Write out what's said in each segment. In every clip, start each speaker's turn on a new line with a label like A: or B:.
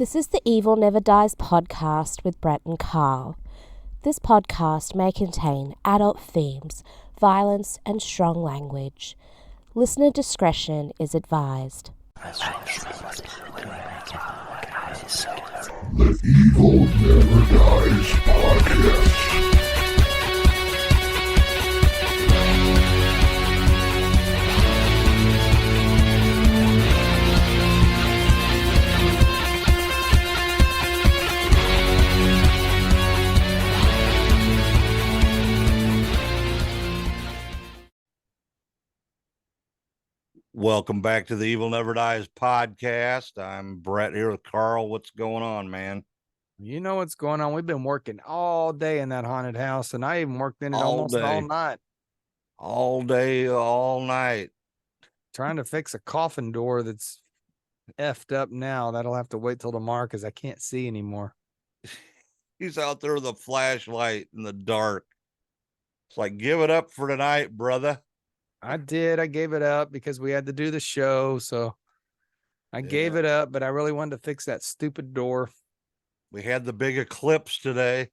A: This is the Evil Never Dies podcast with Brett and Carl. This podcast may contain adult themes, violence, and strong language. Listener discretion is advised.
B: The Evil Never Dies podcast.
C: Welcome back to the Evil Never Dies podcast. I'm Brett here with Carl. What's going on, man?
D: You know what's going on. We've been working all day in that haunted house, and I even worked in it
C: All
D: almost
C: day.
D: all night,
C: All day, all night.
D: trying to fix a coffin door that's effed up now. That'll have to wait till tomorrow because I can't see anymore.
C: He's out there with a flashlight in the dark. It's like, give it up for tonight, brother.
D: I did. I gave it up because we had to do the show, so I gave it up, but I really wanted to fix that stupid door.
C: We had the big eclipse today.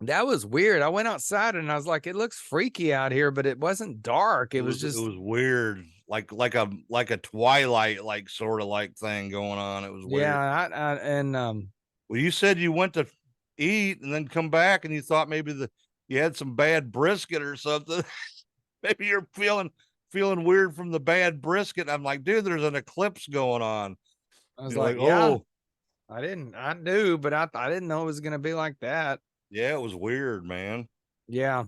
D: That was weird. I went outside and I was like, it looks freaky out here, but it wasn't dark. It was just,
C: it was weird, like a twilight, like sort of like thing going on. It was weird.
D: yeah.
C: Well, you said you went to eat and then come back, and you thought maybe you had some bad brisket or something. Maybe you're feeling weird from the bad brisket. I'm like, dude, there's an eclipse going on.
D: I was
C: You're
D: like, yeah.
C: oh,
D: I knew, but I didn't know it was going to be like that.
C: yeah, it was weird, man.
D: Yeah.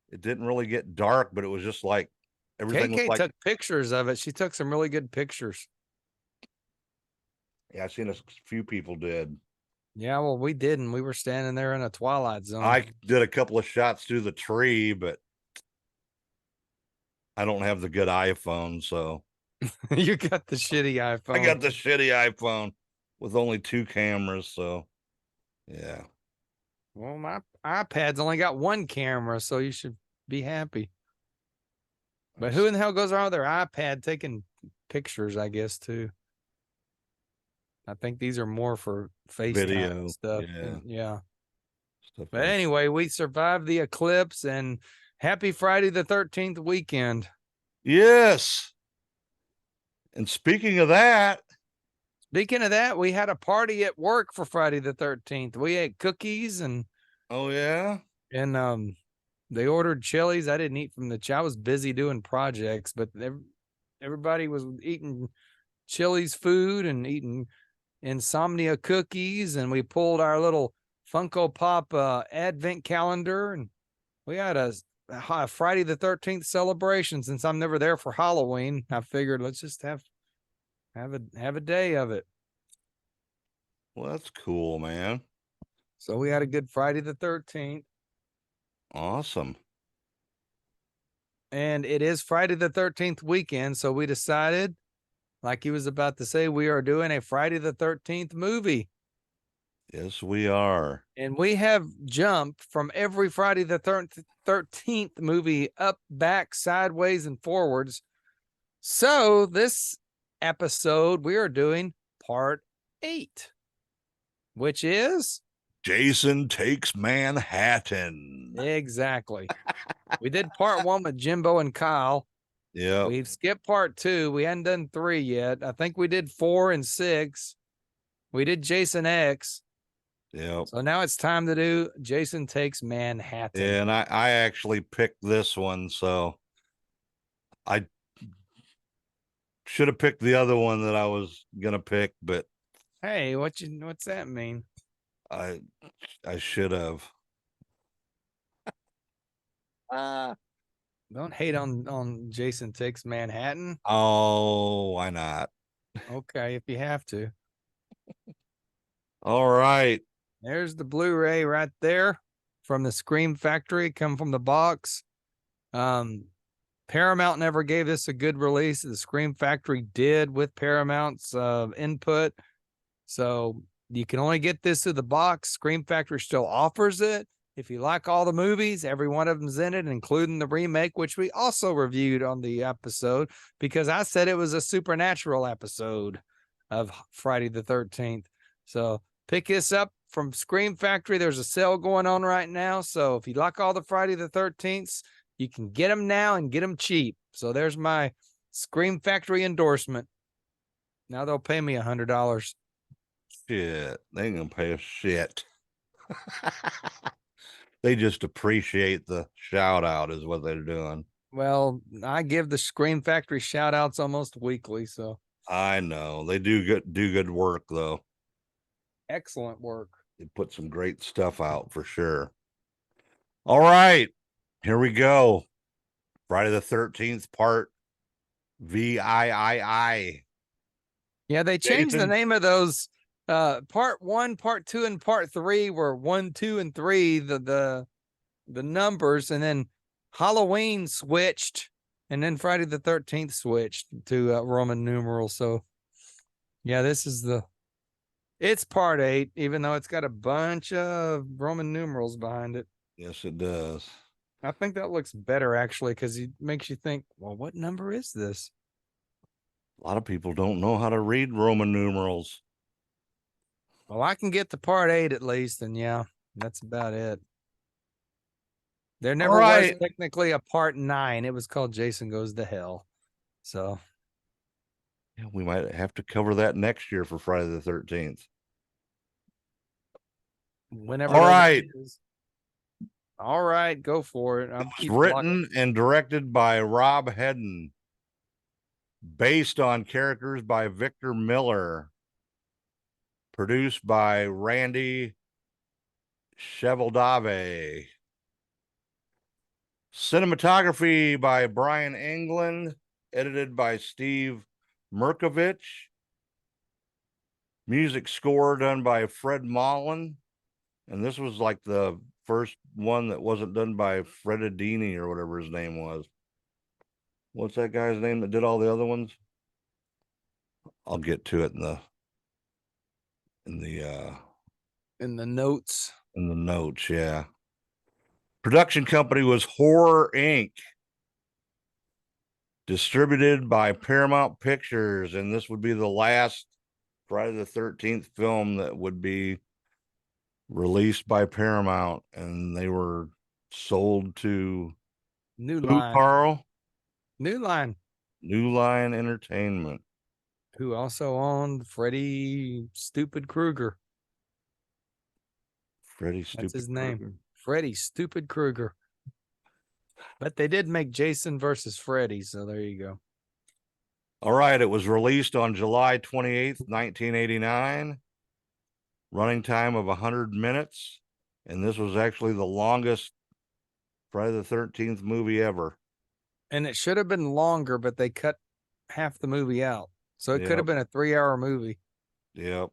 C: It didn't really get dark, but it was just like everything was
D: KK
C: like,
D: took pictures of it. She took some really good pictures.
C: yeah, I've seen a few people did.
D: Yeah, well, we didn't. We were standing there in a twilight zone.
C: I did a couple of shots through the tree, but I don't have the good iPhone, so
D: You got the shitty iPhone.
C: I got the shitty iPhone with only 2 cameras, so yeah.
D: Well, my iPad's only got 1 camera, so you should be happy. But who in the hell goes around with their iPad taking pictures, I guess, too? I think these are more for FaceTime
C: Video
D: and stuff.
C: yeah. Stuff
D: But
C: like
D: anyway, we survived the eclipse, and happy Friday the 13th weekend.
C: yes. And speaking of that,
D: we had a party at work for Friday the 13th. We ate cookies and
C: oh yeah,
D: they ordered Chili's. I didn't eat from I was busy doing projects, but everybody was eating Chili's food and eating insomnia cookies, and we pulled our little Funko Pop advent calendar, and we had a Friday the 13th celebration. Since I'm never there for Halloween, I figured let's just have a day of it.
C: well, that's cool, man.
D: So we had a good Friday the 13th.
C: Awesome.
D: And it is Friday the 13th weekend, so we decided, like he was about to say, we are doing a Friday the 13th movie.
C: Yes, we are.
D: And we have jumped from every Friday the 13th movie up, back, sideways, and forwards. So this episode, we are doing part 8, which is
C: Jason Takes Manhattan.
D: exactly. We did part 1 with Jimbo and Kyle.
C: Yeah.
D: We've skipped part 2. We hadn't done 3 yet. I think we did 4 and 6. We did Jason X.
C: Yeah.
D: So now it's time to do Jason Takes Manhattan.
C: Yeah, and I actually picked this one, so I should have picked the other one that I was gonna pick, but
D: Hey, what's that mean?
C: I should have.
D: Don't hate on Jason Takes Manhattan.
C: Oh, why not?
D: Okay, if you have to.
C: All right.
D: There's the Blu-ray right there from the Scream Factory, come from the box. Paramount never gave this a good release. The Scream Factory did with Paramount's input. So you can only get this through the box. Scream Factory still offers it. If you like all the movies, every one of them's in it, including the remake, which we also reviewed on the episode because I said it was a supernatural episode. of Friday the 13th. So pick this up from Scream Factory. There's a sale going on right now. So if you like all the Friday the 13th, you can get them now and get them cheap. So there's my Scream Factory endorsement. Now they'll pay me $100.
C: Shit, they ain't gonna pay us shit. They just appreciate the shout out is what they're doing.
D: Well, I give the Scream Factory shout outs almost weekly. So
C: I know they do good work though.
D: excellent work.
C: They put some great stuff out for sure. All right, here we go. Friday the 13th part VIII.
D: Yeah, they changed the
C: Jason?
D: name of those. Part 1, part 2, and part 3 were 1, 2, and 3, the numbers, and then Halloween switched, and then Friday the 13th switched to Roman numerals. So yeah, it's part 8, even though it's got a bunch of Roman numerals behind it.
C: Yes, it does.
D: I think that looks better actually, because it makes you think, well, what number is this?
C: A lot of people don't know how to read Roman numerals.
D: Well, I can get to part 8 at least, and yeah, that's about it. There never was technically a part 9. It was called Jason Goes to Hell. So
C: yeah, we might have to cover that next year for Friday the 13th.
D: whenever.
C: All right.
D: All right, go for it.
C: It's written and directed by Rob Hedden. Based on characters by Victor Miller. Produced by Randy Cheveldave. Cinematography by Brian England. Edited by Steve Merkovich. Music score done by Fred Mullen. And this was like the first one that wasn't done by Fred Adini or whatever his name was. What's that guy's name that did all the other ones? I'll get to it in the
D: notes.
C: In the notes, yeah. Production company was Horror Inc. Distributed by Paramount Pictures, and this would be the last Friday the 13th film that would be released by Paramount, and they were sold to
D: New Line.
C: Carl?
D: New Line
C: Entertainment,
D: who also owned Freddy Stupid Krueger. That's his name. Freddy Stupid Krueger. But they did make Jason versus Freddy, so there you go.
C: All right, it was released on July 28th, 1989. Running time of 100 minutes, and this was actually the longest Friday the 13th movie ever.
D: And it should have been longer, but they cut half the movie out. So it could have been a 3-hour movie.
C: Yep.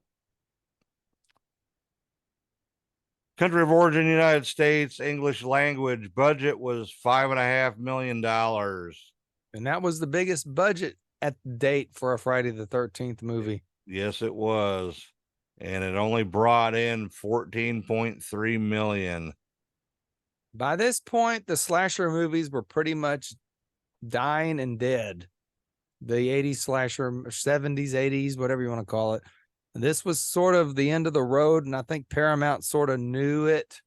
C: Country of origin, United States, English language. Budget was $5.5 million.
D: And that was the biggest budget at the date for a Friday the 13th movie.
C: Yes, it was. And it only brought in $14.3 million.
D: By this point, the slasher movies were pretty much dying and dead. The 80s slasher, 70s, 80s, whatever you want to call it. This was sort of the end of the road, and I think Paramount sort of knew it.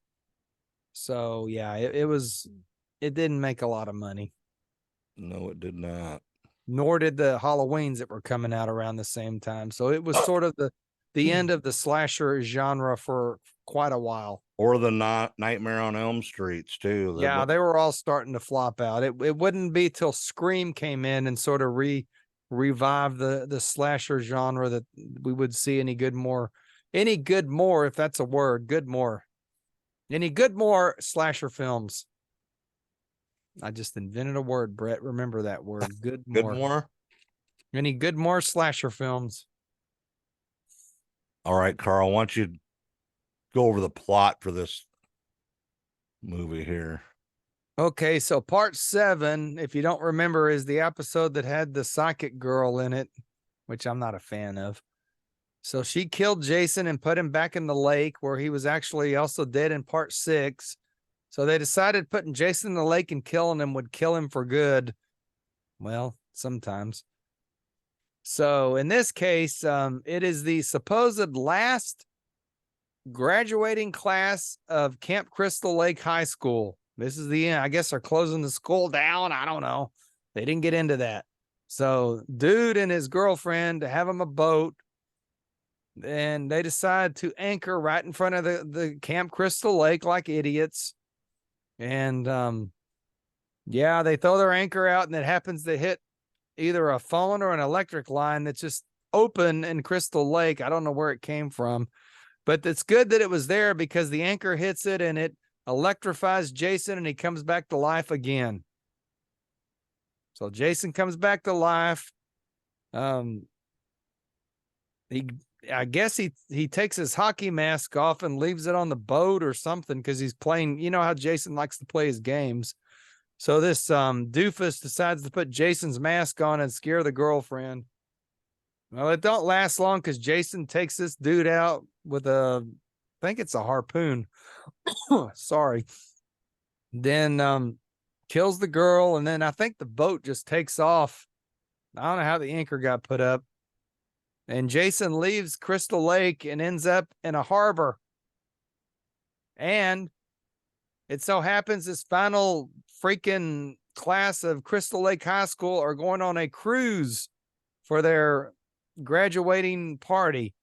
D: So yeah, it didn't make a lot of money.
C: No, it did not.
D: Nor did the Halloweens that were coming out around the same time. So it was sort of the end of the slasher genre for quite a while.
C: Or the Nightmare on Elm Streets too.
D: Yeah, they were all starting to flop out. It wouldn't be till Scream came in and sort of revive the slasher genre that we would see any good more, if that's a word, any good more slasher films. I just invented a word, Brett. Remember that word. Good more. Any good more slasher films?
C: All right, Carl, why don't you go over the plot for this movie here?
D: Okay, so part 7, if you don't remember, is the episode that had the psychic girl in it, which I'm not a fan of. So she killed Jason and put him back in the lake, where he was actually also dead in part 6. So they decided putting Jason in the lake and killing him would kill him for good. Well, sometimes. So in this case, it is the supposed last graduating class of Camp Crystal Lake High School. This is the end. I guess they're closing the school down. I don't know. They didn't get into that. So dude and his girlfriend have him a boat, and they decide to anchor right in front of the Camp Crystal Lake like idiots. And yeah, they throw their anchor out, and it happens to hit either a phone or an electric line that's just open in Crystal Lake. I don't know where it came from, but it's good that it was there because the anchor hits it and it electrifies Jason, and he comes back to life again. So Jason comes back to life. I guess he takes his hockey mask off and leaves it on the boat or something because he's playing. You know how Jason likes to play his games. So this doofus decides to put Jason's mask on and scare the girlfriend. Well, it don't last long because Jason takes this dude out with I think it's a harpoon. Sorry. Then kills the girl, and then I think the boat just takes off. I don't know how the anchor got put up. And Jason leaves Crystal Lake and ends up in a harbor. And it so happens this final freaking class of Crystal Lake High School are going on a cruise for their graduating party.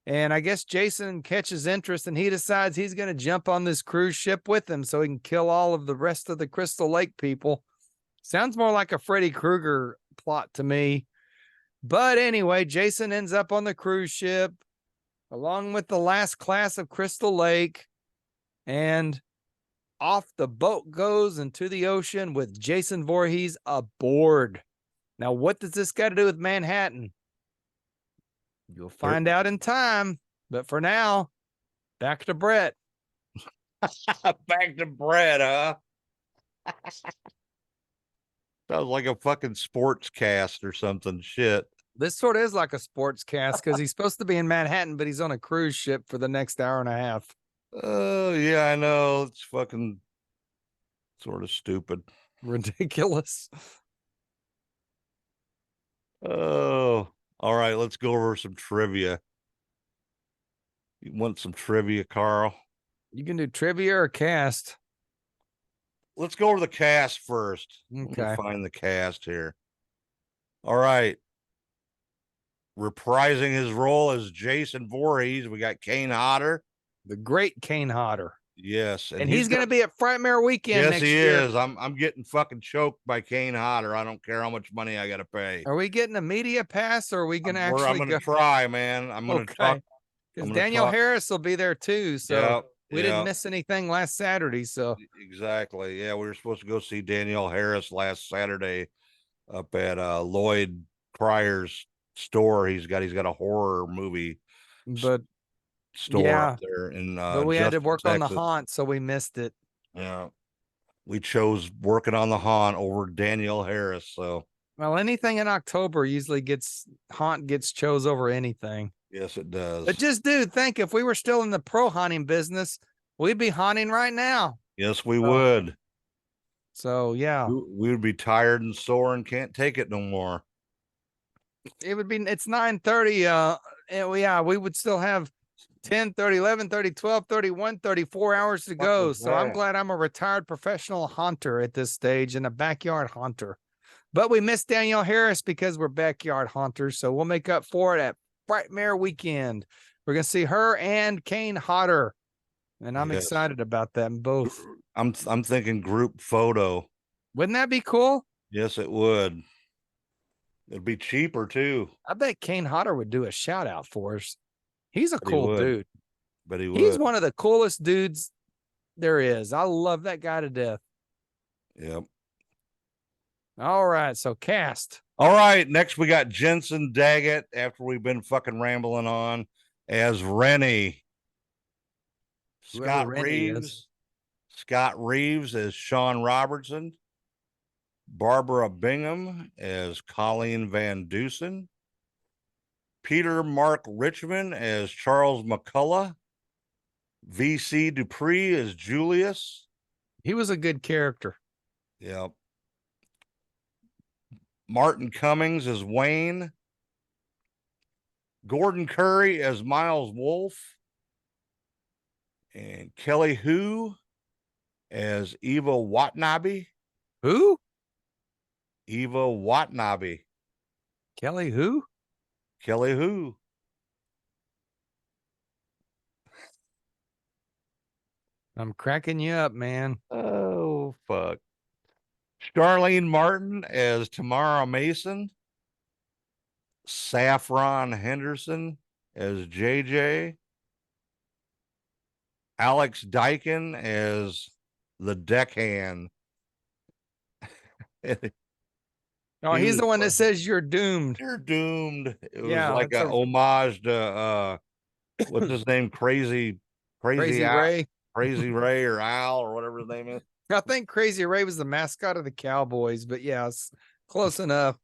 D: And I guess Jason catches interest, and he decides he's going to jump on this cruise ship with them so he can kill all of the rest of the Crystal Lake people. Sounds more like a Freddy Krueger plot to me. But anyway, Jason ends up on the cruise ship along with the last class of Crystal Lake, and off the boat goes into the ocean with Jason Voorhees aboard. Now, what does this got to do with Manhattan? You'll find out in time. But for now, back to Brett.
C: Back to Brett, huh? Sounds like a fucking sports cast or something. Shit.
D: This sort of is like a sports cast because he's supposed to be in Manhattan, but he's on a cruise ship for the next hour and a half.
C: Oh, yeah, I know. It's fucking sort of stupid.
D: Ridiculous.
C: Oh, all right. Let's go over some trivia. You want some trivia, Carl?
D: You can do trivia or cast.
C: Let's go over the cast first.
D: Okay.
C: Let me find the cast here. All right. Reprising his role as Jason Voorhees, we got Kane Hodder.
D: The great Kane Hodder.
C: Yes.
D: And he's going to be at Frightmare Weekend next year.
C: Yes, he is. I'm getting fucking choked by Kane Hodder. I don't care how much money I got to pay.
D: Are we getting a media pass, or are we going to actually
C: I'm going to try, man. I'm going to talk.
D: Because Daniel Harris will be there too. So we didn't miss anything last Saturday. So
C: exactly. Yeah, we were supposed to go see Daniel Harris last Saturday up at Lloyd Pryor's store. He's got a horror movie store up there in
D: but we had to work on the haunt, so we missed it.
C: Yeah. We chose working on the haunt over Daniel Harris. So
D: well, anything in October usually gets chose over anything.
C: Yes, it does.
D: But just think if we were still in the pro haunting business, we'd be haunting right now.
C: Yes, we would.
D: So yeah.
C: We would be tired and sore and can't take it no more.
D: It would be, it's 9:30. We would still have 10:30, 11:30, 12:30, 1:30, 4 hours to go. So I'm glad I'm a retired professional haunter at this stage and a backyard haunter. But we missed Danielle Harris because we're backyard haunters. So we'll make up for it at Frightmare Weekend. We're going to see her and Kane Hodder. And I'm excited about them both.
C: I'm thinking group photo.
D: Wouldn't that be cool?
C: Yes, it would. It'd be cheaper too.
D: I bet Kane Hodder would do a shout out for us. He's a cool dude.
C: But he would.
D: He's one of the coolest dudes there is. I love that guy to death.
C: Yep.
D: All right. So cast.
C: All right. Next, we got Jensen Daggett after we've been fucking rambling on as Rennie. Scott Reeves as Sean Robertson. Barbara Bingham as Colleen Van Dusen. Peter Mark Richmond as Charles McCullough. V.C. Dupree as Julius.
D: He was a good character.
C: Yep. Martin Cummings as Wayne. Gordon Curry as Miles Wolfe, and Kelly Hu as Eva Watanabe.
D: Who?
C: Eva Watanabe.
D: Kelly who?
C: Kelly Hu.
D: I'm cracking you up, man.
C: Oh, fuck. Charlene Martin as Tamara Mason. Saffron Henderson as JJ. Alex Dyken as the deckhand.
D: Oh,
C: He
D: he's
C: was
D: the one that
C: fun.
D: says you're doomed.
C: You're doomed. It was
D: Yeah,
C: like
D: it's
C: a
D: a
C: homage to what's his name? Crazy
D: Crazy
C: Al,
D: Ray.
C: Crazy Ray or Al or whatever his name is.
D: I think Crazy Ray was the mascot of the Cowboys, but yeah, it's close enough.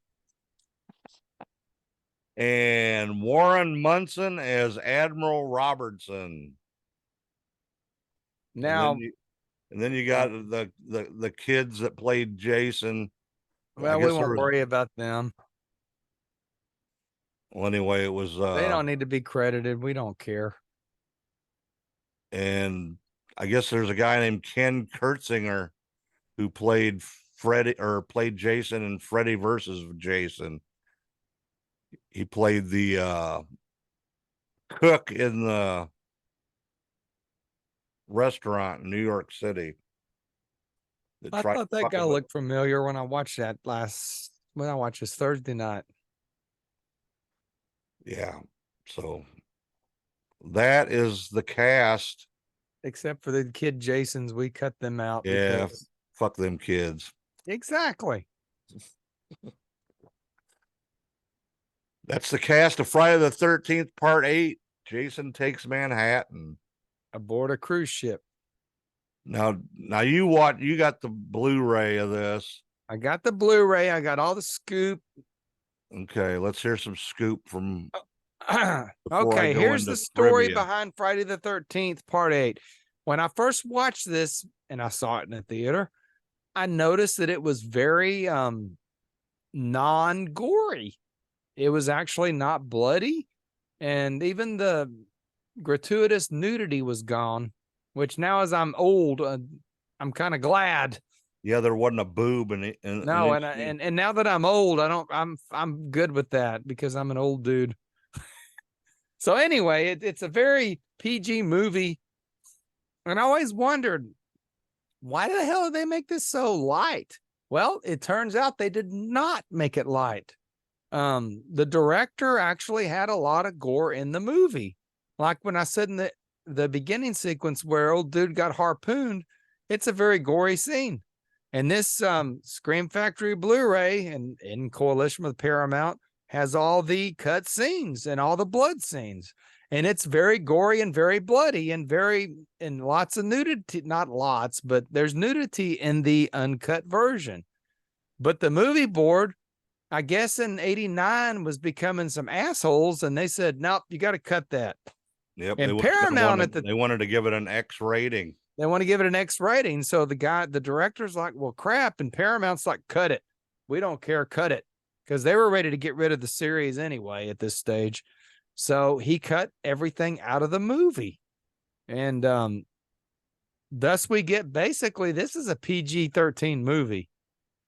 C: And Warren Munson as Admiral Robertson.
D: Now,
C: and then you got the kids that played Jason.
D: well, we won't worry about them.
C: Well, anyway, it was
D: They don't need to be credited. We don't care.
C: And I guess there's a guy named Ken Kurtzinger who played played Jason in Freddy versus Jason. He played the cook in the restaurant in New York City.
D: I thought that guy looked familiar when I watched this Thursday night.
C: Yeah. So that is the cast.
D: Except for the kid Jasons, we cut them out.
C: Yeah.
D: Because...
C: Fuck them kids.
D: Exactly.
C: That's the cast of Friday the 13th, Part 8. Jason Takes Manhattan.
D: Aboard a cruise ship.
C: Now you got the Blu-ray of this.
D: I got the Blu-ray. I got all the scoop.
C: Okay, let's hear some scoop from.
D: Okay, here's the story behind Friday the 13th, Part 8. When I first watched this, and I saw it in the theater, I noticed that it was very non-gory. It was actually not bloody, and even the gratuitous nudity was gone, which now as I'm old, I'm kind of glad.
C: Yeah, there wasn't a boob and
D: now that I'm old, I'm good with that because I'm an old dude. So anyway, it's a very PG movie, and I always wondered, why the hell did they make this so light? Well, it turns out they did not make it light. The director actually had a lot of gore in the movie. Like when I said in the beginning sequence where old dude got harpooned, it's a very gory scene. And this Scream Factory Blu-ray, and in coalition with Paramount, has all the cut scenes and all the blood scenes. And it's very gory and very bloody and lots of nudity. Not lots, but there's nudity in the uncut version. But the movie board, I guess in '89, was becoming some assholes, and they said, nope, you got to cut that.
C: Yep.
D: And Paramount
C: they wanted to give it an X rating.
D: They want to give it an X rating. So the director's like, well, crap. And Paramount's like, cut it. We don't care. Cut it. Because they were ready to get rid of the series anyway at this stage. So he cut everything out of the movie. And thus we get basically, this is a PG-13 movie.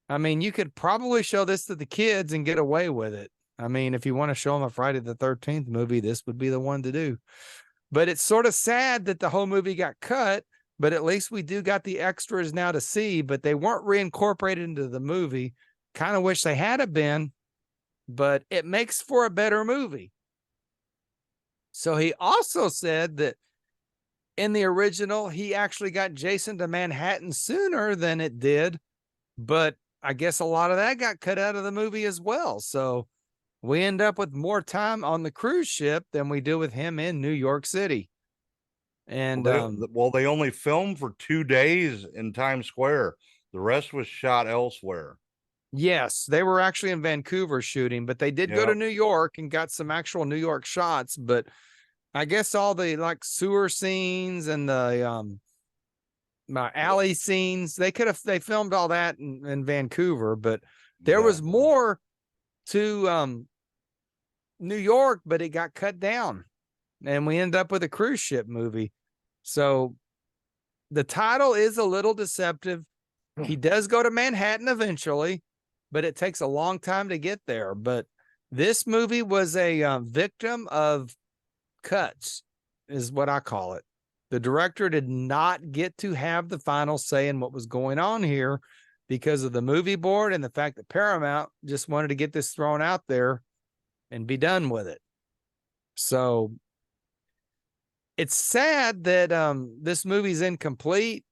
D: I mean, you could probably show this to the kids and get away with it. I mean, if you want to show them a Friday the 13th movie, this would be the one to do. But it's sort of sad that the whole movie got cut, but at least we do got the extras now to see, but they weren't reincorporated into the movie. Kind of wish they had been, but it makes for a better movie. So he also said that in the original, he actually got Jason to Manhattan sooner than it did, but I guess a lot of that got cut out of the movie as well. So we end up with more time on the cruise ship than we do with him in New York City. And
C: they only filmed for 2 days in Times Square. The rest was shot elsewhere.
D: Yes, they were actually in Vancouver shooting, but they did go to New York and got some actual New York shots. But I guess all the like sewer scenes and the alley scenes, they filmed all that in Vancouver, but there was more to New York, but it got cut down. And we end up with a cruise ship movie. So the title is a little deceptive. He does go to Manhattan eventually, but it takes a long time to get there. But this movie was a victim of cuts, is what I call it. The director did not get to have the final say in what was going on here because of the movie board and the fact that Paramount just wanted to get this thrown out there and be done with it. So it's sad that this movie's incomplete.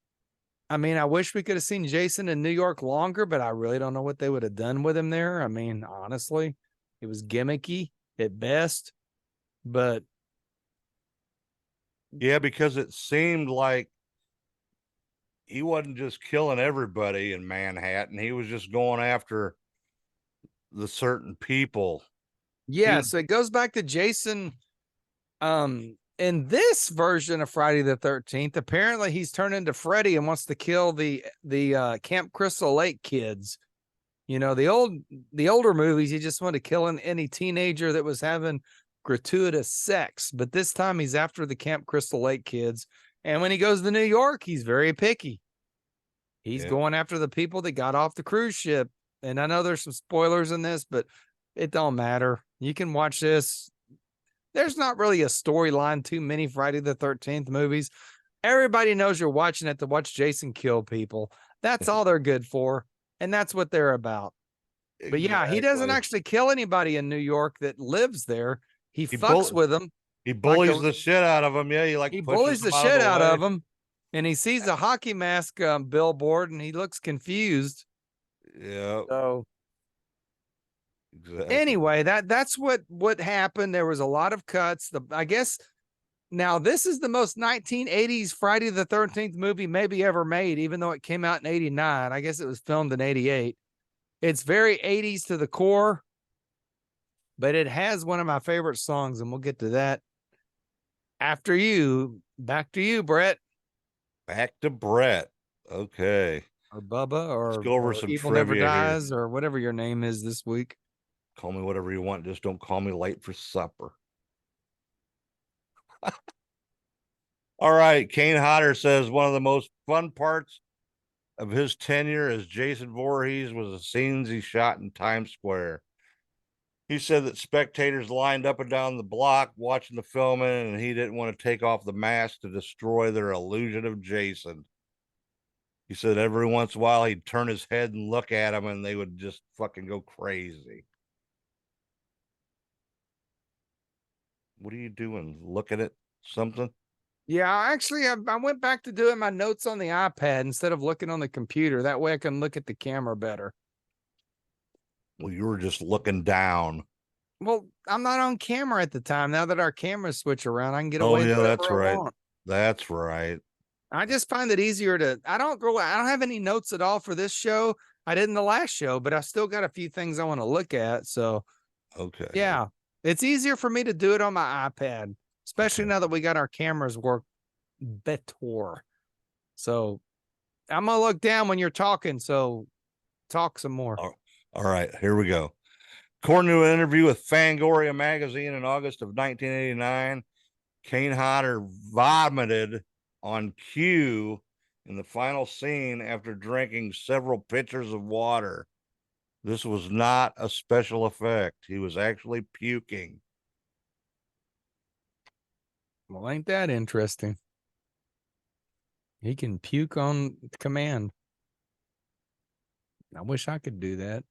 D: I mean, I wish we could have seen Jason in New York longer, but I really don't know what they would have done with him there. I mean, honestly, it was gimmicky at best, but
C: Yeah, because it seemed like he wasn't just killing everybody in Manhattan. He was just going after the certain people.
D: yeah, so it goes back to Jason. In this version of Friday the 13th, apparently he's turned into Freddy and wants to kill the Camp Crystal Lake kids. You know, the older movies, he just wanted to kill any teenager that was having gratuitous sex. But this time he's after the Camp Crystal Lake kids. And when he goes to New York, he's very picky. He's going after the people that got off the cruise ship. And I know there's some spoilers in this, but it don't matter. You can watch this. There's not really a storyline too many Friday the 13th movies. Everybody knows you're watching it to watch Jason kill people. That's all they're good for. And that's what they're about. But yeah, he doesn't actually kill anybody in New York that lives there. He fucks with them.
C: He bullies the shit out of them. Yeah,
D: he bullies the shit out of them. And he sees a hockey mask billboard and he looks confused.
C: Yeah.
D: So
C: exactly.
D: Anyway, that's what happened. There was a lot of cuts. I guess now this is the most 1980s Friday the 13th movie maybe ever made, even though it came out in 89. I guess it was filmed in 88. It's very 80s to the core, but it has one of my favorite songs, and we'll get to that after you. Back to you, Brett.
C: Back to Brett. Okay.
D: Or Bubba, or
C: let's go over some
D: Evil Never
C: trivia
D: Dies,
C: here.
D: or whatever your name is this week.
C: Call me whatever you want. Just don't call me late for supper. All right. Kane Hodder says one of the most fun parts of his tenure as Jason Voorhees was the scenes he shot in Times Square. He said that spectators lined up and down the block watching the filming, and he didn't want to take off the mask to destroy their illusion of Jason. He said every once in a while he'd turn his head and look at him, and they would just fucking go crazy. What are you doing? Looking at something?
D: Yeah, actually, I went back to doing my notes on the iPad instead of looking on the computer. That way I can look at the camera better.
C: Well, you were just looking down.
D: Well, I'm not on camera at the time. Now that our cameras switch around, I can get away with whatever
C: that's right. I want. That's right.
D: I just find it easier to, I don't have any notes at all for this show. I did in the last show, but I still got a few things I want to look at. So,
C: okay.
D: Yeah, it's easier for me to do it on my iPad, especially now that we got our cameras work better. So I'm going to look down when you're talking. So talk some more.
C: All right, here we go. According to an interview with Fangoria magazine in August of 1989, Kane Hodder vomited on cue in the final scene after drinking several pitchers of water. This was not a special effect. He was actually puking.
D: Well, ain't that interesting? He can puke on command. I wish I could do that.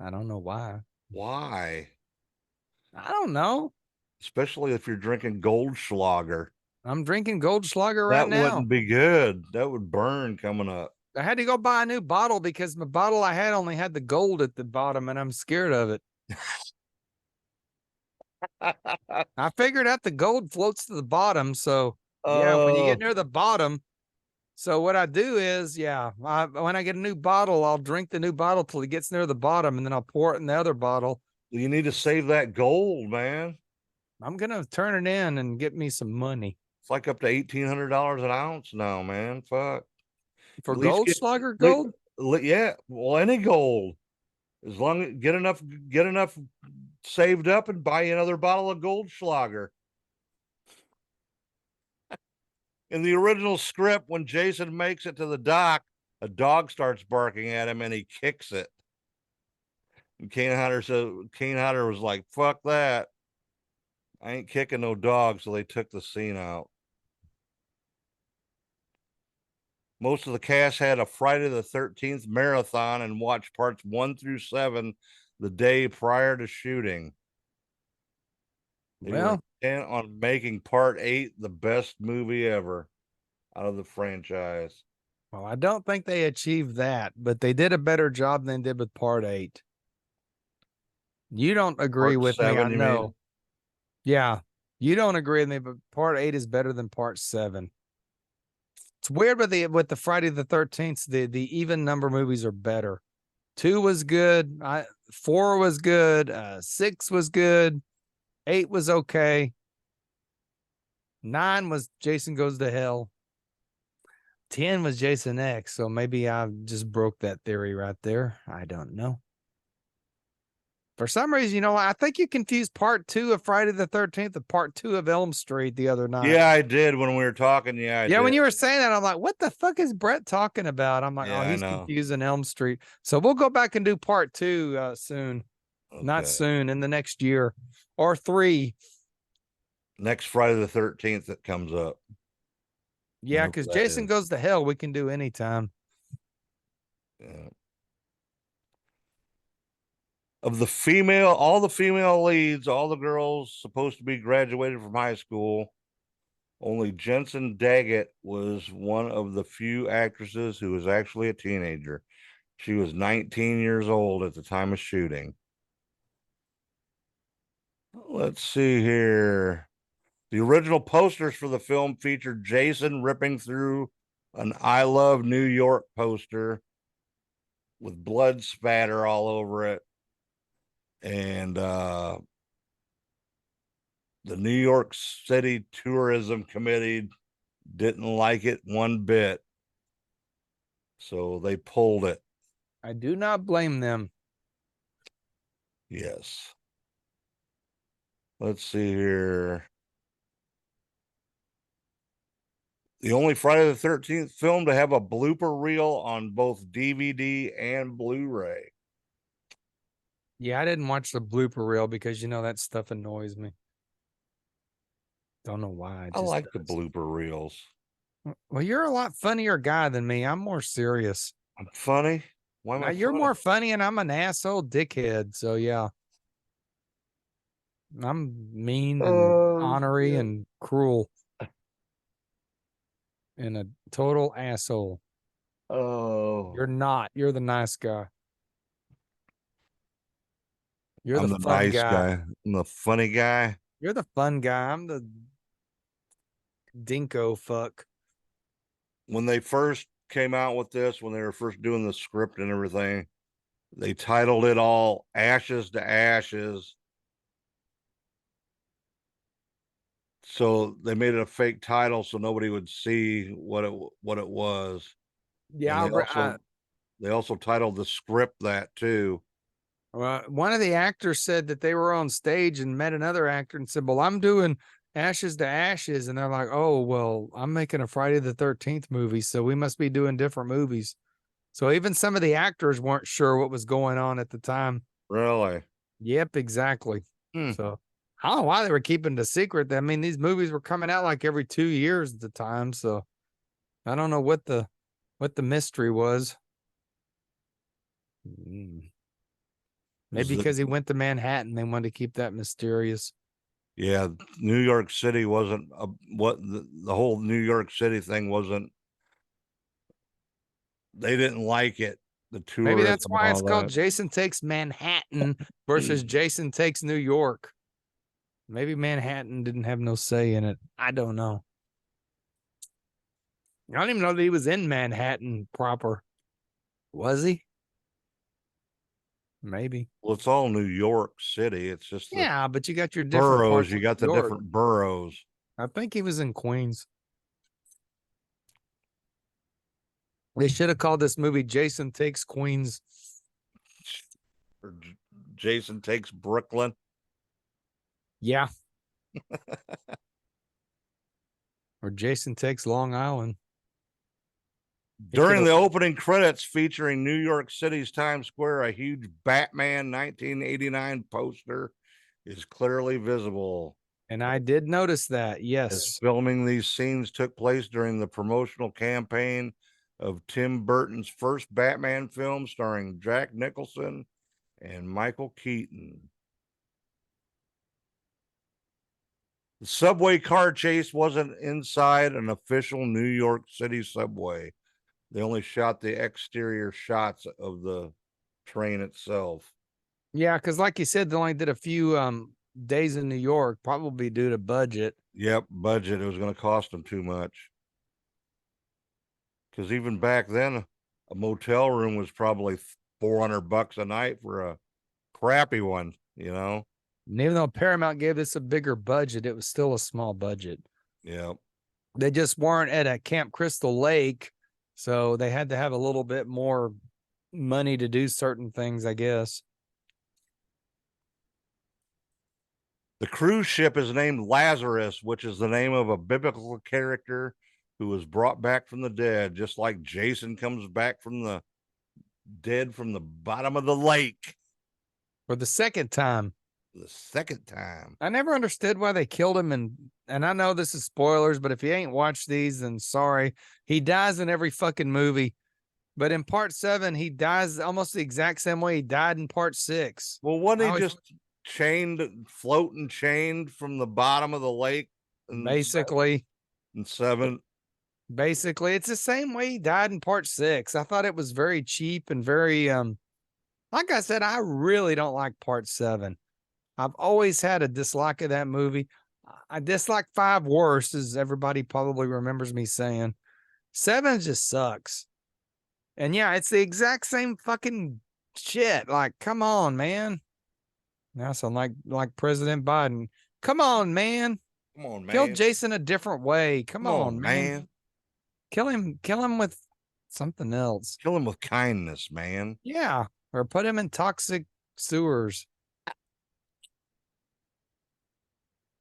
D: I don't know why.
C: Why?
D: I don't know.
C: Especially if you're drinking Goldschlager.
D: I'm drinking Goldschlager right now.
C: That wouldn't be good. That would burn coming up.
D: I had to go buy a new bottle because my bottle I had only had the gold at the bottom, and I'm scared of it. I figured out the gold floats to the bottom. So, yeah, when you get near the bottom. So what I do is, when I get a new bottle, I'll drink the new bottle till it gets near the bottom, and then I'll pour it in the other bottle.
C: You need to save that gold, man.
D: I'm going to turn it in and get me some money.
C: It's like up to $1,800 an ounce now, man. Fuck.
D: For Goldschlager gold?
C: Yeah. Well, any gold. As long as get enough saved up and buy another bottle of Goldschlager. In the original script, when Jason makes it to the dock, a dog starts barking at him and he kicks it. And Kane Hodder was like, fuck that. I ain't kicking no dog, so they took the scene out. Most of the cast had a Friday the 13th marathon and watched parts 1 through 7 the day prior to shooting. They were intent on making part 8 the best movie ever out of the franchise.
D: Well, I don't think they achieved that, but they did a better job than they did with part 8. You don't agree
C: Part
D: with
C: 7,
D: me, I
C: you
D: know.
C: mean?
D: Yeah, you don't agree with me, but part 8 is better than part 7. It's weird with the Friday the 13th, the even number movies are better. 2 was good. 4 was good. 6 was good. 8 was okay. 9 was Jason Goes to Hell. 10 was Jason X. So maybe I just broke that theory right there. I don't know. For some reason, I think you confused part 2 of Friday the 13th with part 2 of Elm Street the other night.
C: Yeah, I did when we were talking. Yeah, I did.
D: When you were saying that, I'm like, what the fuck is Brett talking about? I'm like,
C: Yeah,
D: he's confusing Elm Street. So we'll go back and do part 2 soon. Okay. Not soon, in the next year or 3.
C: Next Friday the 13th that comes up.
D: Yeah, because Jason Goes to Hell, we can do anytime.
C: Yeah. Of all the female leads, all the girls supposed to be graduated from high school, only Jensen Daggett was one of the few actresses who was actually a teenager. She was 19 years old at the time of shooting. Let's see here. The original posters for the film featured Jason ripping through an I Love New York poster with blood spatter all over it. And the New York City Tourism Committee didn't like it one bit. So they pulled it.
D: I do not blame them.
C: Yes. Let's see here. The only Friday the 13th film to have a blooper reel on both DVD and Blu-ray.
D: Yeah, I didn't watch the blooper reel because that stuff annoys me. Don't know why.
C: I like the blooper reels.
D: Well, you're a lot funnier guy than me. I'm more serious.
C: I'm funny? Why am I
D: you're
C: funny?
D: more funny and I'm an asshole dickhead. So yeah. I'm mean and ornery and cruel. And a total asshole.
C: Oh.
D: You're not. You're the nice guy.
C: I'm the fun nice guy. I'm the funny guy.
D: You're the fun guy. I'm the dinko fuck.
C: When they first came out with this, when they were first doing the script and everything, they titled it all Ashes to Ashes. So they made it a fake title so nobody would see what it was.
D: Yeah,
C: they also titled the script that too.
D: Well, one of the actors said that they were on stage and met another actor and said, well, I'm doing Ashes to Ashes. And they're like, oh, well, I'm making a Friday the 13th movie, so we must be doing different movies. So even some of the actors weren't sure what was going on at the time.
C: Really?
D: Yep, exactly. So I don't know why they were keeping it a secret. I mean, these movies were coming out like every 2 years at the time. So I don't know what the mystery was. Maybe because he went to Manhattan, they wanted to keep that mysterious.
C: Yeah, New York City wasn't the whole New York City thing wasn't. They didn't like it. The tourism.
D: Maybe that's why it's called Jason Takes Manhattan versus Jason Takes New York. Maybe Manhattan didn't have no say in it. I don't know. I don't even know that he was in Manhattan proper. Was he? Maybe.
C: Well, it's all New York City. It's just
D: but you got your different
C: boroughs. You got the different boroughs.
D: I think he was in Queens. They should have called this movie Jason Takes Queens.
C: Or Jason Takes Brooklyn.
D: Yeah. Or Jason Takes Long Island.
C: During the opening credits featuring New York City's Times Square, a huge Batman 1989 poster is clearly visible.
D: And I did notice that,
C: As
D: yes.
C: filming these scenes took place during the promotional campaign of Tim Burton's first Batman film starring Jack Nicholson and Michael Keaton. The subway car chase wasn't inside an official New York City subway. They only shot the exterior shots of the train itself.
D: Yeah, because like you said, they only did a few days in New York, probably due to budget.
C: Yep, budget. It was going to cost them too much. Because even back then, a motel room was probably $400 a night for a crappy one, you know?
D: And even though Paramount gave this a bigger budget, it was still a small budget.
C: Yep.
D: They just weren't at a Camp Crystal Lake, so they had to have a little bit more money to do certain things, I guess.
C: The cruise ship is named Lazarus, which is the name of a biblical character who was brought back from the dead, just like Jason comes back from the dead from the bottom of the lake.
D: For the second time.
C: The second time.
D: I never understood why they killed him, and I know this is spoilers, but if you ain't watched these, then sorry. He dies in every fucking movie. But in part 7, he dies almost the exact same way he died in part 6.
C: Well, wasn't he just floating chained from the bottom of the lake?
D: Basically.
C: In 7.
D: Basically, it's the same way he died in part 6. I thought it was very cheap and very, like I said, I really don't like part 7. I've always had a dislike of that movie. I dislike 5 worse, as everybody probably remembers me saying. 7 just sucks. And yeah, it's the exact same fucking shit. Like, come on, man. Now I sound like President Biden. Come on, man.
C: Come on, man.
D: Kill Jason a different way. Come on, man. Kill him with something else.
C: Kill him with kindness, man.
D: Yeah. Or put him in toxic sewers.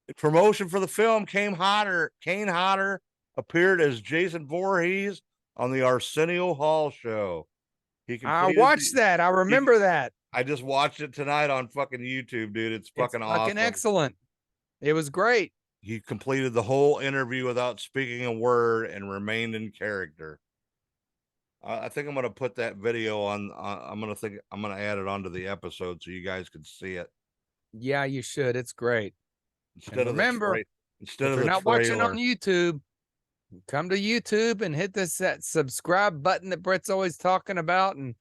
C: The promotion for the film Kane Hodder appeared as Jason Voorhees on the Arsenio Hall show.
D: I watched that. I remember that.
C: I just watched it tonight on fucking YouTube, dude. It's fucking awesome.
D: Fucking excellent. It was great.
C: He completed the whole interview without speaking a word and remained in character. I think I'm going to put that video on. I'm going to add it onto the episode so you guys can see it.
D: Yeah, you should. It's great.
C: Instead of
D: you're not watching on YouTube, come to YouTube and hit that subscribe button that Brett's always talking about and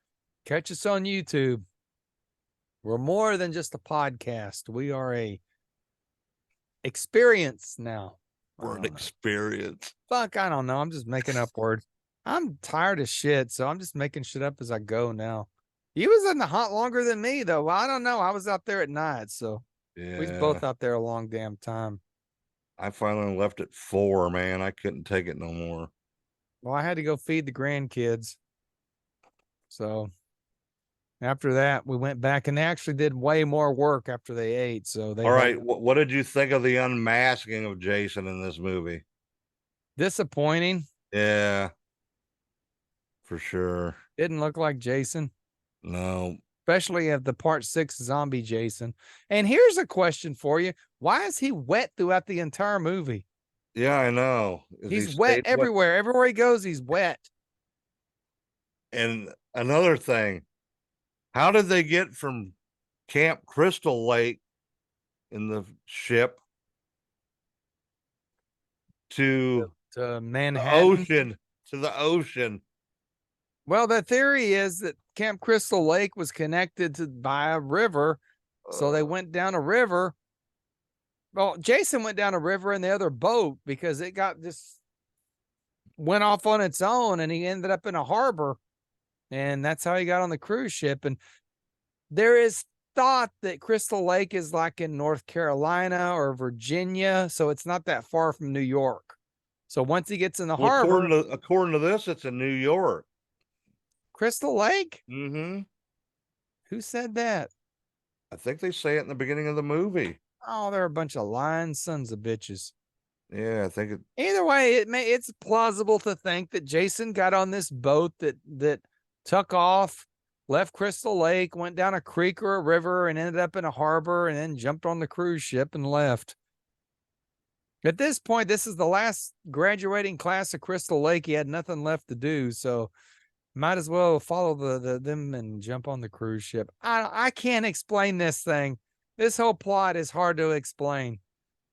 D: catch us on YouTube. We're more than just a podcast. We are a experience now.
C: We're an experience.
D: Fuck, I don't know. I'm just making up words. I'm tired of shit, so I'm just making shit up as I go now. He was in the hunt longer than me, though. I don't know. I was out there at night, so
C: yeah.
D: We was both out there a long damn time.
C: I finally left at 4, man. I couldn't take it no more.
D: Well, I had to go feed the grandkids. So after that, we went back and they actually did way more work after they ate. So they
C: all right. What did you think of the unmasking of Jason in this movie?
D: Disappointing.
C: Yeah, for sure.
D: Didn't look like Jason.
C: No.
D: Especially of the part 6 zombie Jason. And here's a question for you. Why is he wet throughout the entire movie?
C: Yeah, I know.
D: He's wet everywhere. Everywhere he goes, he's wet.
C: And another thing, how did they get from Camp Crystal Lake in the ship to
D: Manhattan?
C: To the ocean?
D: Well, the theory is that Camp Crystal Lake was connected by a river. So they went down a river. Well, Jason went down a river in the other boat because it went off on its own and he ended up in a harbor. And that's how he got on the cruise ship. And there is thought that Crystal Lake is like in North Carolina or Virginia. So it's not that far from New York. So once he gets in the harbor.
C: According to this, it's in New York.
D: Crystal Lake?
C: Mm-hmm.
D: Who said that?
C: I think they say it in the beginning of the movie.
D: Oh, they're a bunch of lying sons of bitches.
C: Yeah, I think it.
D: Either way, it's plausible to think that Jason got on this boat that took off, left Crystal Lake, went down a creek or a river, and ended up in a harbor, and then jumped on the cruise ship and left. At this point, this is the last graduating class of Crystal Lake. He had nothing left to do, so might as well follow them and jump on the cruise ship. I can't explain this thing. This whole plot is hard to explain.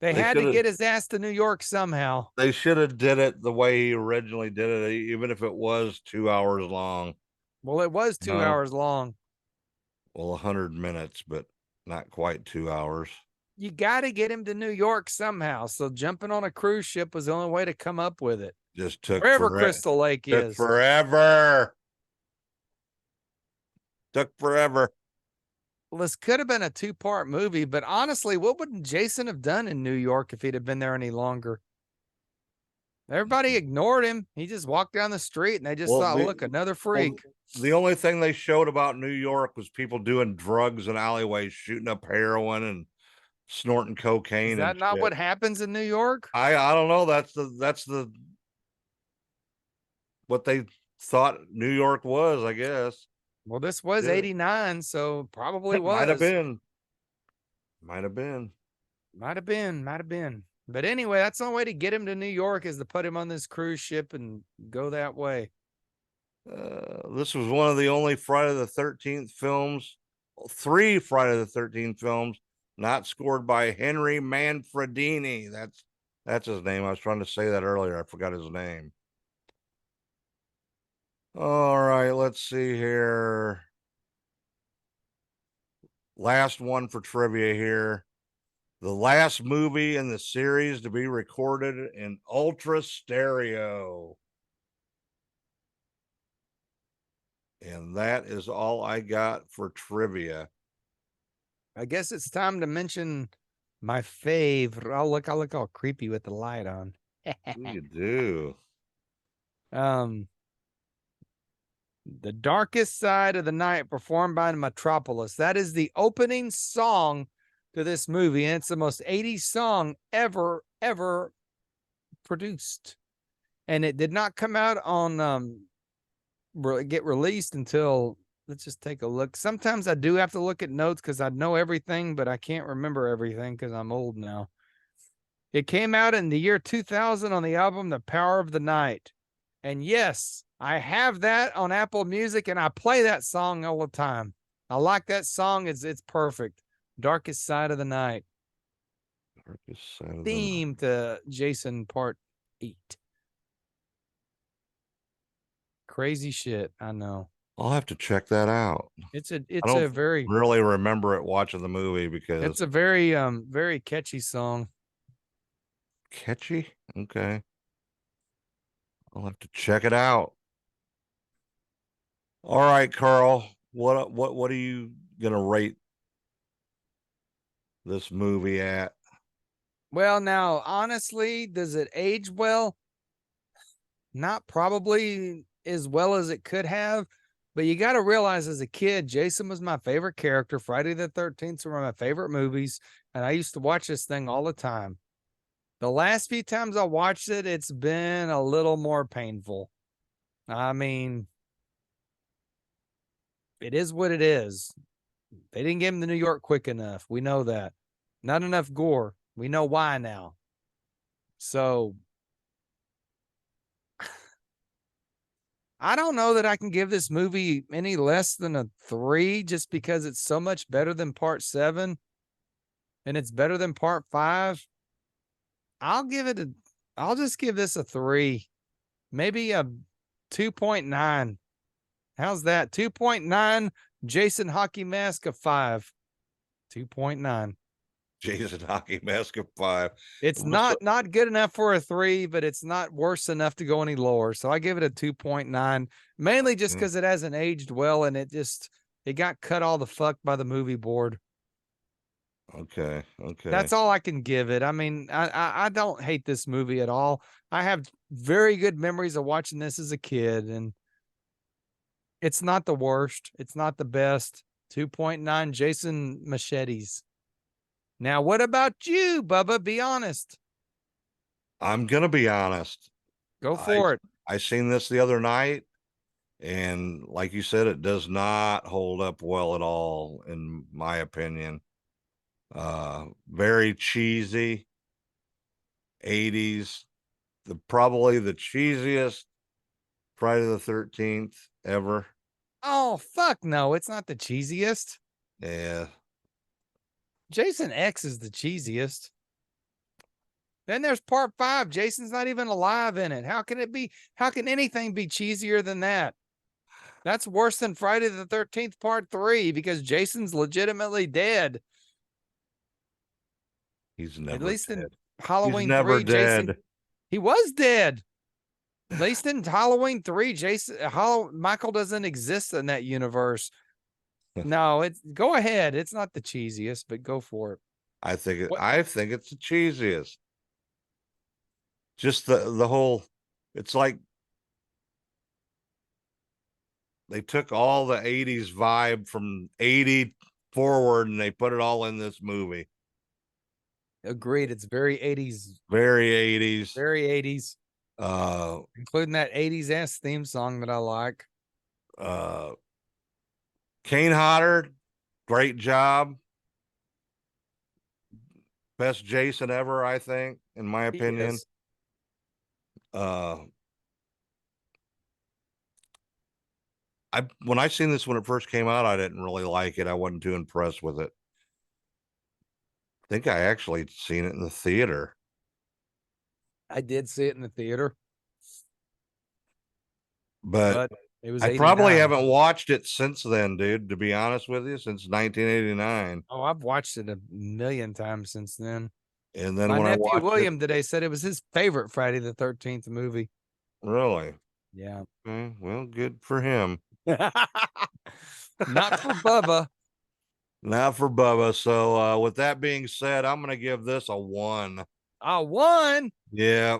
D: They had to get his ass to New York somehow.
C: They should have did it the way he originally did it, even if it was 2 hours long.
D: Well, it was 2 hours long.
C: Well, 100 minutes, but not quite 2 hours.
D: You got to get him to New York somehow. So jumping on a cruise ship was the only way to come up with it.
C: Just took
D: wherever Crystal Lake is.
C: Took forever. Took forever.
D: Well, this could have been a 2-part movie, but honestly, what would Jason have done in New York if he'd have been there any longer? Everybody ignored him. He just walked down the street and they just thought, look, another freak.
C: The only thing they showed about New York was people doing drugs in alleyways, shooting up heroin and snorting cocaine.
D: Is that not what happens in New York?
C: I don't know. That's the what they thought New York was, I guess.
D: Well, this was 89, so probably was.
C: Might have been. Might have been.
D: Might have been. Might have been. But anyway, that's the only way to get him to New York is to put him on this cruise ship and go that way.
C: This was one of the only Friday the 13th films, 3 Friday the 13th films, not scored by Henry Manfredini. That's his name. I was trying to say that earlier. I forgot his name. All right, let's see here. Last one for trivia here. The last movie in the series to be recorded in ultra stereo. And that is all I got for trivia.
D: I guess it's time to mention my fave. I look all creepy with the light on.
C: You do.
D: The Darkest Side of the Night, performed by Metropolis. That is the opening song to this movie, and it's the most 80s song ever produced. And it did not come out on get released until, let's just take a look. Sometimes I do have to look at notes because I know everything, but I can't remember everything because I'm old now. It came out in the year 2000 on the album The Power of the Night. And yes, I have that on Apple Music, and I play that song all the time. I like that song. It's perfect. Darkest Side of the Night.
C: Darkest Side of
D: Theme to Jason Part 8. Crazy shit, I know.
C: I'll have to check that out.
D: It's a very
C: really remember it watching the movie because
D: it's a very catchy song.
C: Catchy? Okay. I'll have to check it out. All right, Carl. What are you gonna rate this movie at?
D: Well, now, honestly, does it age well? Not probably as well as it could have, but you got to realize as a kid, Jason was my favorite character. Friday the 13th were my favorite movies, and I used to watch this thing all the time. The last few times I watched it, it's been a little more painful. I mean, it is what it is. They didn't get him to New York quick enough. We know that. Not enough gore. We know why now. So I don't know that I can give this movie any less than a 3 just because it's so much better than Part 7 and it's better than Part 5. I'll just give this a 3, maybe a 2.9. How's that? 2.9 Jason Hockey Mask of 5. 2.9.
C: Jason Hockey Mask of 5.
D: It's not good enough for a 3, but it's not worse enough to go any lower. So I give it a 2.9, mainly just because it hasn't aged well and it got cut all the fuck by the movie board.
C: Okay.
D: That's all I can give it. I mean, I don't hate this movie at all. I have very good memories of watching this as a kid, and it's not the worst. It's not the best. 2.9 Jason Machetes. Now, what about you, Bubba? Be honest.
C: I'm gonna be honest.
D: Go for it.
C: I seen this the other night, and like you said, it does not hold up well at all, in my opinion. Very cheesy, 80s, probably the cheesiest Friday the 13th ever.
D: Oh, fuck no. It's not the cheesiest.
C: Yeah.
D: Jason X is the cheesiest. Then there's part 5. Jason's not even alive in it. How can it be? How can anything be cheesier than that? That's worse than Friday the 13th part 3 because Jason's legitimately dead.
C: He's never
D: At least
C: dead.
D: in Halloween
C: He's never
D: 3, Jason,
C: dead.
D: he was dead. At least in Halloween 3, Michael doesn't exist in that universe. No, go ahead. It's not the cheesiest, but go for it.
C: I think it's the cheesiest. Just the whole, it's like they took all the 80s vibe from 80 forward and they put it all in this movie.
D: Agreed. It's very 80s.
C: Very 80s.
D: Very 80s. Including that 80s ass theme song that I like.
C: Kane Hodder, great job. Best Jason ever, I think, in my opinion. When I seen this when it first came out, I didn't really like it. I wasn't too impressed with it. I think I actually seen it in the theater.
D: I did see it in the theater,
C: but
D: it was.
C: I probably haven't watched it since then, dude. To be honest with you, since 1989.
D: Oh, I've watched it a million times since then.
C: And then
D: my
C: when
D: nephew
C: I watched
D: William today said it was his favorite Friday the 13th movie.
C: Really?
D: Yeah.
C: Okay, well, good for him.
D: Not for Bubba.
C: Not for Bubba. So with that being said, I'm gonna give this a 1.
D: A 1?
C: Yeah.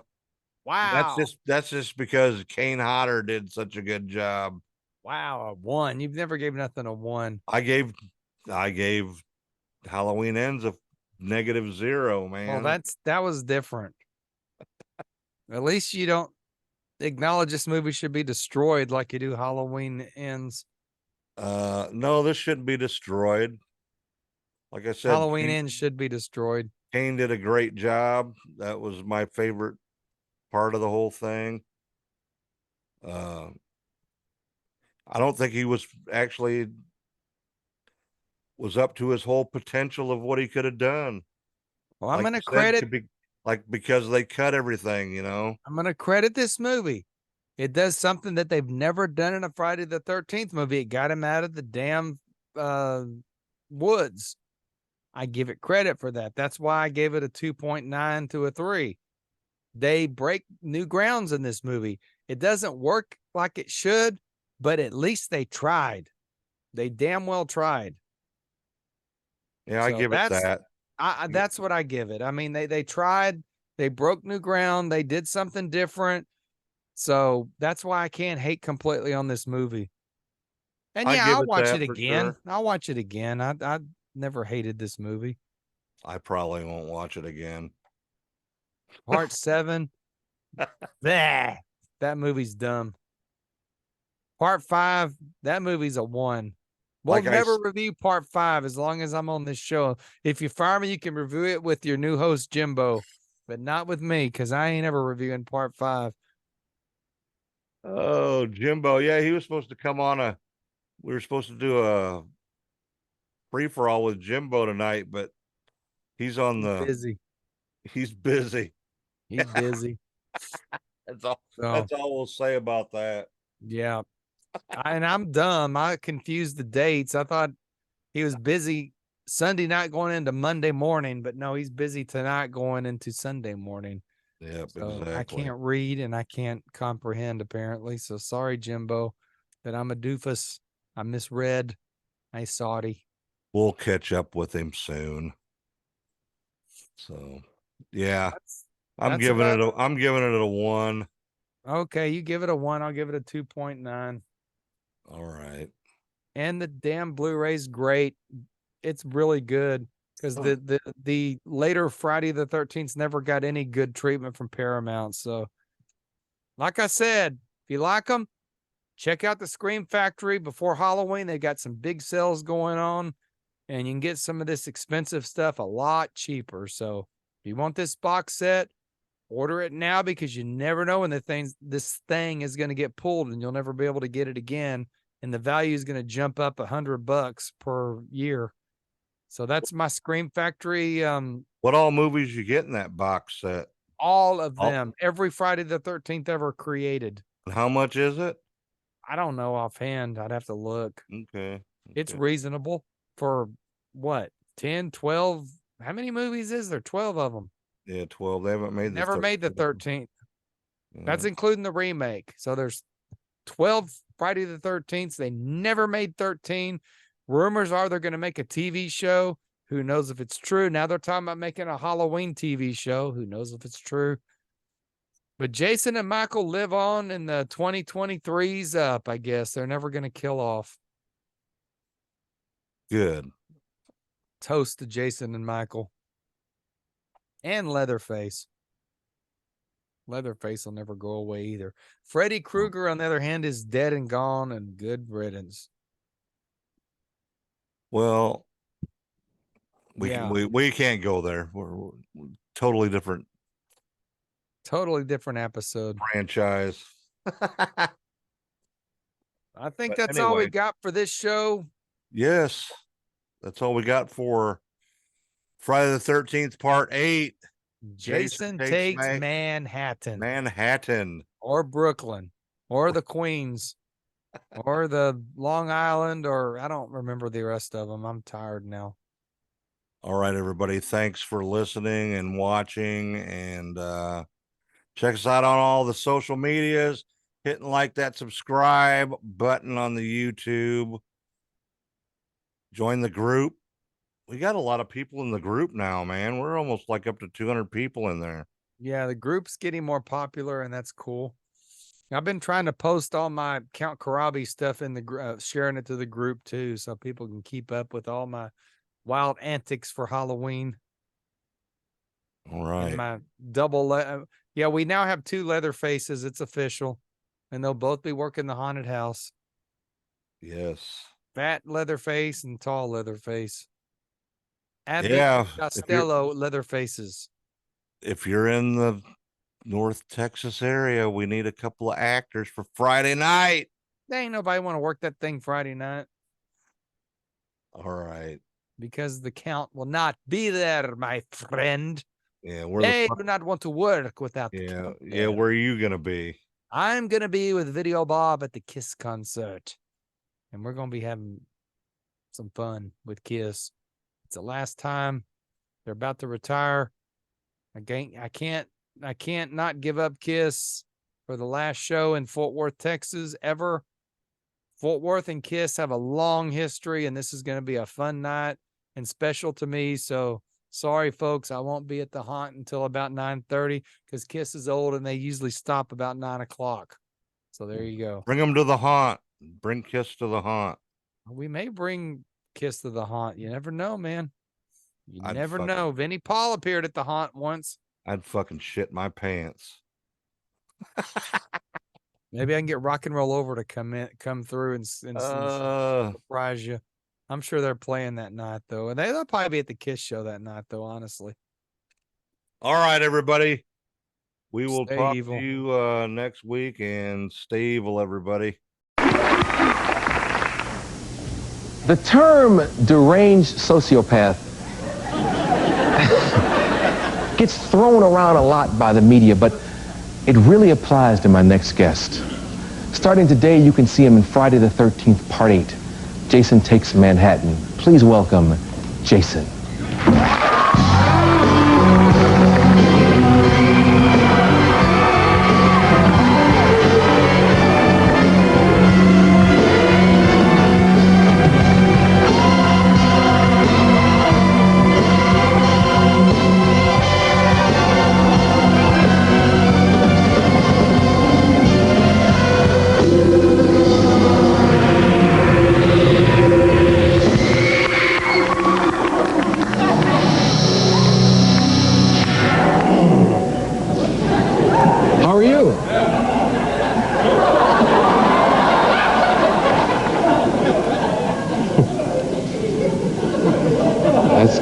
D: Wow.
C: That's just because Kane Hodder did such a good job.
D: Wow, a 1. You've never gave nothing a 1.
C: I gave Halloween Ends a -0, man.
D: Well, that was different. At least you don't acknowledge this movie should be destroyed like you do Halloween Ends.
C: No, this shouldn't be destroyed. Like I said,
D: Halloween Ends should be destroyed.
C: Kane did a great job. That was my favorite part of the whole thing. I don't think he was up to his whole potential of what he could have done.
D: Well, I'm going to credit
C: because they cut everything, you know.
D: I'm going to credit this movie. It does something that they've never done in a Friday the 13th movie. It got him out of the damn woods. I give it credit for that. That's why I gave it a 2.9 to a 3. They break new grounds in this movie. It doesn't work like it should, but at least they tried. They damn well tried.
C: Yeah, I give it that.
D: That's what I give it. I mean, they tried. They broke new ground. They did something different. So that's why I can't hate completely on this movie. And yeah, I'll watch it again. Sure. I'll watch it again. I never hated this movie.
C: I probably won't watch it again.
D: Part 7. That movie's dumb. Part 5, that movie's a 1. We'll never review part 5 as long as I'm on this show. If you fire me, you can review it with your new host, Jimbo, but not with me because I ain't ever reviewing part 5.
C: Oh, Jimbo. Yeah, he was supposed to come on we were supposed to do a free-for-all with Jimbo tonight, but he's busy. He's busy.
D: He's busy.
C: That's all we'll say about that.
D: Yeah. And I'm dumb. I confused the dates. I thought he was busy Sunday night going into Monday morning, but no, he's busy tonight going into Sunday morning.
C: Yep,
D: so
C: exactly.
D: I can't read and I can't comprehend, apparently. So sorry, Jimbo, that I'm a doofus. I misread. I sorry.
C: We'll catch up with him soon. So yeah. I'm giving it a 1.
D: Okay, you give it a 1. I'll give it a 2.9.
C: All right.
D: And the damn Blu-ray's great. It's really good. because the later Friday the 13th never got any good treatment from Paramount. So, like I said, if you like them, check out the Scream Factory before Halloween. They got some big sales going on, and you can get some of this expensive stuff a lot cheaper. So, if you want this box set, order it now, because you never know when this thing is going to get pulled, and you'll never be able to get it again. And the value is going to jump up $100 per year. So that's my Scream Factory.
C: What all movies you get in that box set?
D: All of them. Every Friday the 13th ever created.
C: And how much is it?
D: I don't know offhand. I'd have to look.
C: Okay.
D: It's reasonable for what? 10, 12? How many movies is there? 12 of them.
C: Yeah, 12. They haven't made
D: Never made the 13th.
C: Yeah.
D: That's including the remake. So there's 12 Friday the 13th. They never made 13. Rumors are they're going to make a TV show. Who knows if it's true? Now they're talking about making a Halloween TV show. Who knows if it's true? But Jason and Michael live on in the 2023's up, I guess. They're never going to kill off.
C: Good.
D: Toast to Jason and Michael. And Leatherface. Leatherface will never go away either. Freddy Krueger, on the other hand, is dead and gone, and good riddance.
C: Well,
D: Yeah.
C: we can't go there. We're totally different
D: Totally different episode.
C: franchise.
D: I think
C: But
D: that's all we
C: anyway.
D: got for this show.
C: Yes. That's all we got for Friday the 13th, part 8.
D: Jason takes Manhattan.
C: Manhattan.
D: Or Brooklyn. Or the Queens. Or the Long Island. Or I don't remember the rest of them. I'm tired now.
C: All right, everybody. Thanks for listening and watching. And check us out on all the social medias. Hitting like that subscribe button on the YouTube. Join the group. We got a lot of people in the group now, man. We're almost like up to 200 people in there.
D: Yeah, the group's getting more popular, and that's cool. I've been trying to post all my Count Karabi stuff in the sharing it to the group too, so people can keep up with all my wild antics for Halloween.
C: All right.
D: And my double yeah, we now have 2 Leatherfaces. It's official, and they'll both be working the haunted house.
C: Yes.
D: Fat Leatherface and tall Leatherface. Abbott
C: Yeah.
D: Costello Leatherfaces.
C: If you're in the North Texas area, we need a couple of actors for Friday night.
D: There ain't nobody want to work that thing Friday night,
C: All right.
D: because the Count will not be there, my friend.
C: Yeah,
D: They do not want to work without the
C: yeah,
D: Count
C: yeah.
D: there.
C: Where are you gonna be?
D: I'm going to be with Video Bob at the Kiss concert, and we're going to be having some fun with Kiss. It's the last time. They're about to retire. I can't not give up Kiss for the last show in Fort Worth, Texas ever. Fort Worth and Kiss have a long history, and this is going to be a fun night and special to me. So sorry, folks, I won't be at the haunt until about 9:30, because Kiss is old and they usually stop about 9 o'clock. So there you go.
C: Bring them to the haunt. Bring Kiss to the haunt.
D: We may bring Kiss to the haunt. You never know, man. You
C: I'd
D: never
C: fucking-
D: know. Vinnie Paul appeared at the haunt once.
C: I'd fucking shit my pants.
D: Maybe I can get Rock and Roll Over to come through and surprise you. I'm sure they're playing that night, though. And they'll probably be at the Kiss show that night, though, honestly.
C: All right, everybody. We will
D: Stay
C: talk
D: evil.
C: to you next week, and stay evil, everybody.
E: The term deranged sociopath gets thrown around a lot by the media, but it really applies to my next guest. Starting today, you can see him in Friday the 13th, Part 8, Jason Takes Manhattan. Please welcome Jason.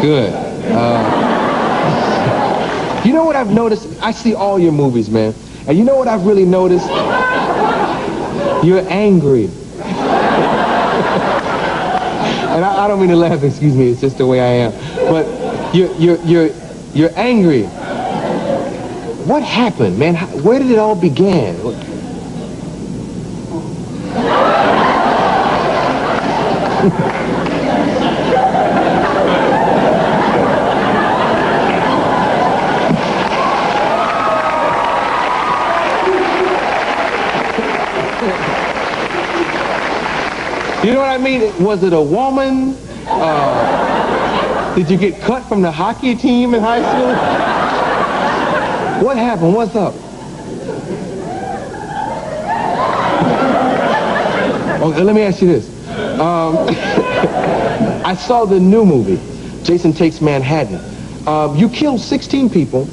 E: Good. You know what I've noticed? I see all your movies, man. And you know what I've really noticed? You're angry. And I don't mean to laugh, excuse me, it's just the way I am. But you're angry. What happened, man? Where did it all begin? You know what I mean? Was it a woman? Did you get cut from the hockey team in high school? What happened? What's up? Okay, let me ask you this. I saw the new movie, Jason Takes Manhattan. You killed 16 people.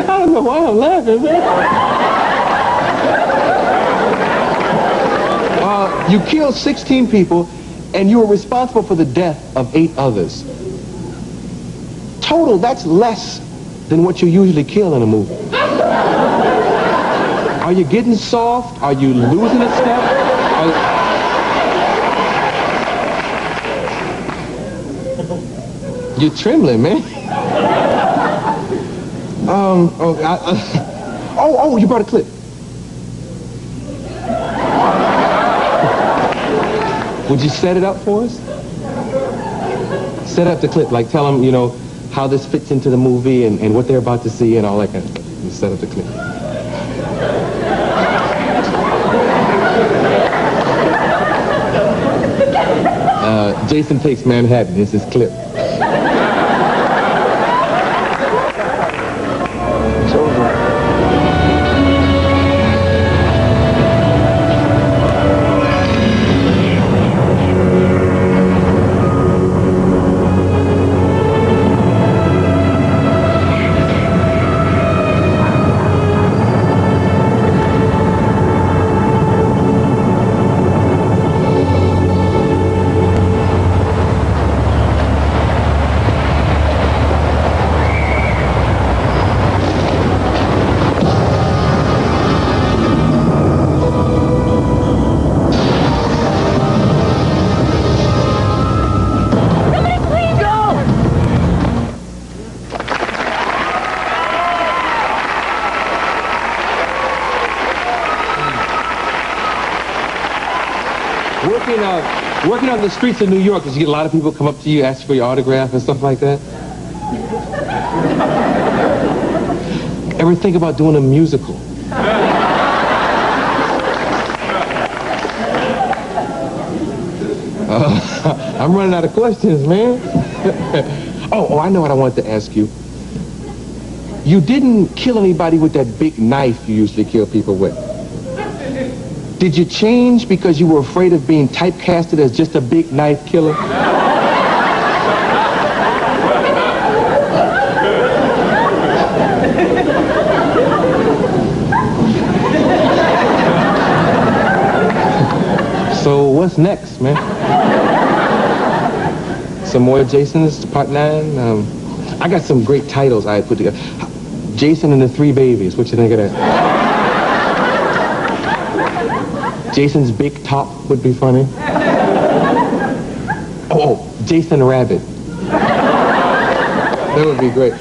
E: I don't know why I'm laughing, man. You killed 16 people, and you were responsible for the death of 8 others. Total, that's less than what you usually kill in a movie. Are you getting soft? Are you losing a step? You're trembling, man. You brought a clip. Would you set it up for us? Set up the clip, like tell them, you know, how this fits into the movie and what they're about to see and all that kind of stuff. You set up the clip. Jason Takes Manhattan. This is clip. It's over. Working on the streets of New York, did you get a lot of people come up to you, ask for your autograph and stuff like that? Ever think about doing a musical? I'm running out of questions, man. I know what I wanted to ask you. You didn't kill anybody with that big knife you usually kill people with. Did you change because you were afraid of being typecasted as just a big knife killer? So what's next, man? Some more Jasons, part 9? I got some great titles I put together. Jason and the 3 Babies, what you think of that? Jason's Big Top would be funny. Jason Rabbit. That would be great.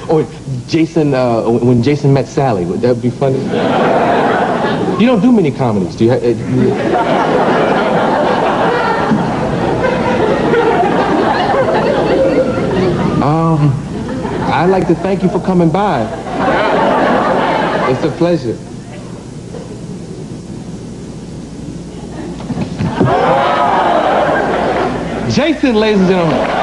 E: Jason, when Jason met Sally, would that be funny? You don't do many comedies, do you? I'd like to thank you for coming by. It's a pleasure. Jason, ladies and gentlemen.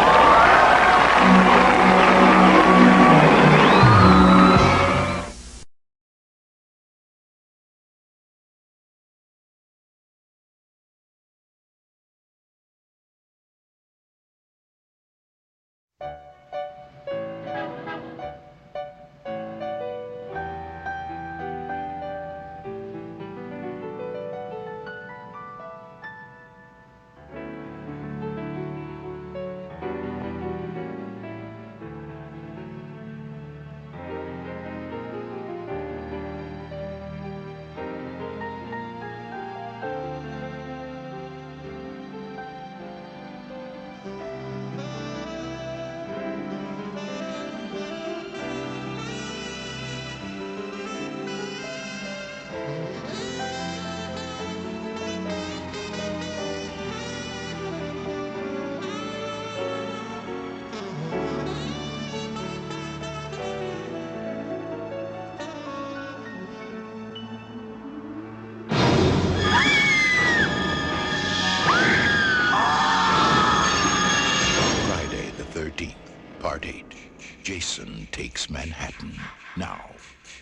B: Takes Manhattan. Now,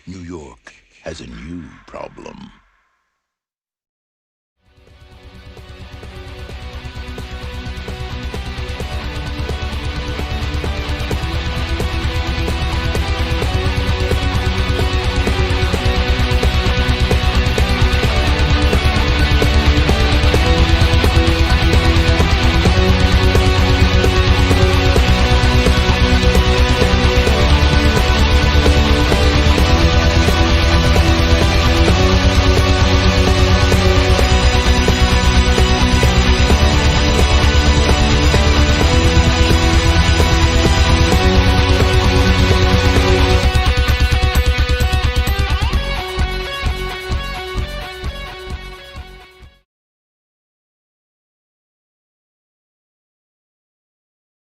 B: New York has a new problem.